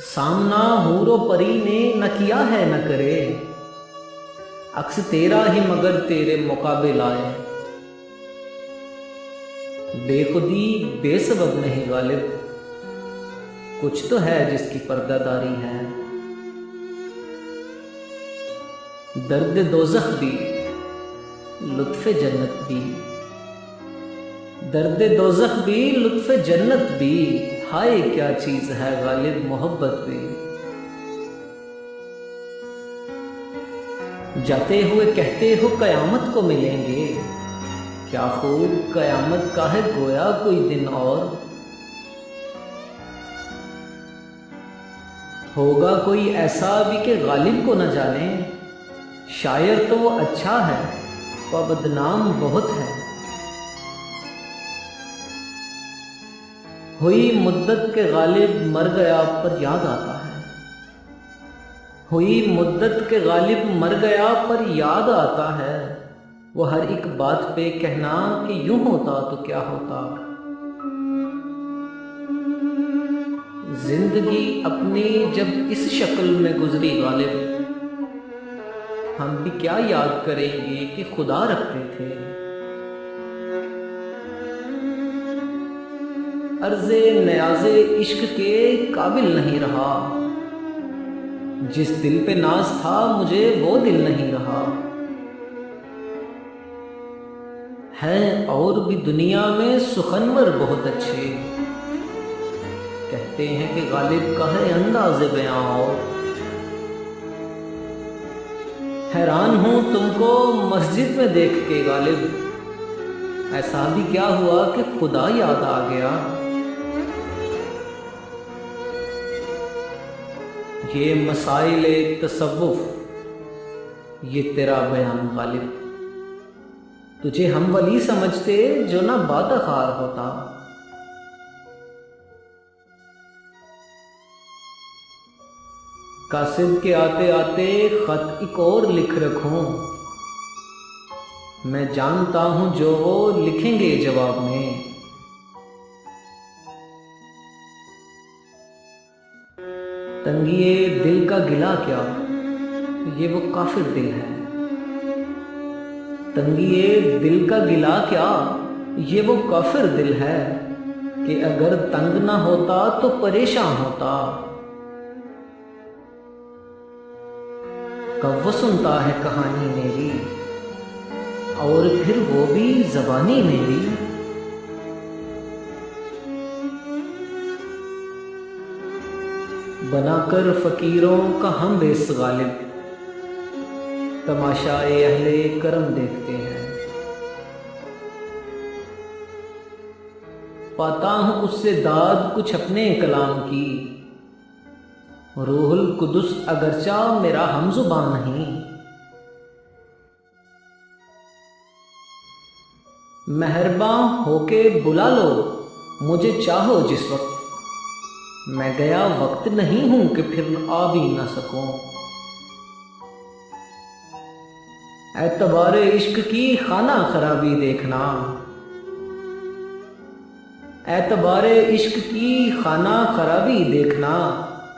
सामना हूरो परी ने न किया है न करे, अक्स तेरा ही मगर तेरे मुकाबिल आए। बेखुदी बेसबब नहीं गालिब, कुछ तो है जिसकी पर्दादारी है। दर्द दोज़ख भी लुत्फ़े जन्नत भी, दर्द दोज़ख भी लुत्फ़े जन्नत भी, हाय क्या चीज़ है गालिब मोहब्बत भी। जाते हुए कहते हो कयामत को मिलेंगे, क्या खूब कयामत का है गोया कोई दिन और। होगा कोई ऐसा भी कि गालिब को न जाने, शायर तो वो अच्छा है पर बदनाम बहुत है। हुई मुद्दत के गालिब मर गया पर याद आता है, हुई मुद्दत के गालिब मर गया पर याद आता है। वो हर एक बात पे कहना कि यूं होता तो क्या होता। जिंदगी अपनी जब इस शक्ल में गुजरी गालिब, हम भी क्या याद करेंगे कि खुदा रखते थे। अर्ज़े न्याज़े इश्क के काबिल नहीं रहा, जिस दिल पे नाज था मुझे वो दिल नहीं रहा। हैं और भी दुनिया में सुखनवर बहुत अच्छे, कहते हैं कि गालिब का है अंदाज़े बयां और। हैरान हूं तुमको मस्जिद में देख के गालिब, ऐसा भी क्या हुआ कि खुदा याद आ गया। ये मसाइल तसव्वुफ, ये तेरा बयान गालिब, तुझे हम वली समझते जो ना बातखार होता। कासिद के आते आते खत एक और लिख रखूं, मैं जानता हूं जो वो लिखेंगे जवाब में। तंगिए दिल का गिला क्या, ये वो काफिर दिल है। तंगिए दिल का गिला क्या, ये वो काफिर दिल है, कि अगर तंग ना होता तो परेशान होता। कब वो सुनता है कहानी मेरी, और फिर वो भी ज़बानी मेरी। बनाकर फ़कीरों का हम बेस गालिब, तमाशाए अहले करम देखते हैं। पाता हूँ उससे दाद कुछ अपने कलाम की, रूहुल कुदुस अगरचा मेरा हमजुबान नहीं। मेहरबान होके बुला लो मुझे चाहो जिस वक्त, मैं गया वक्त नहीं हूं कि फिर आ भी न सकूं। एतबारे इश्क की खाना खराबी देखना, एतबारे इश्क की खाना खराबी देखना।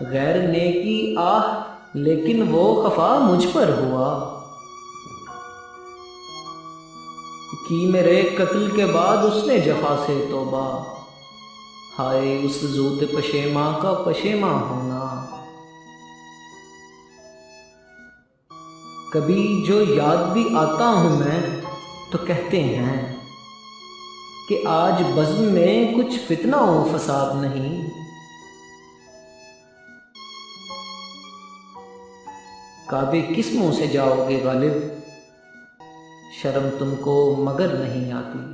गैर ने की आह लेकिन वो खफा मुझ पर हुआ, कि मेरे कत्ल के बाद उसने जफा से तौबा। हाय उस ज़ूत पशेमा का पशेमा होना। कभी जो याद भी आता हूँ मैं तो कहते हैं कि आज बज़्म में कुछ फितना व फसाद नहीं। काबे किस मुंह से जाओगे गालिब, शर्म तुमको मगर नहीं आती।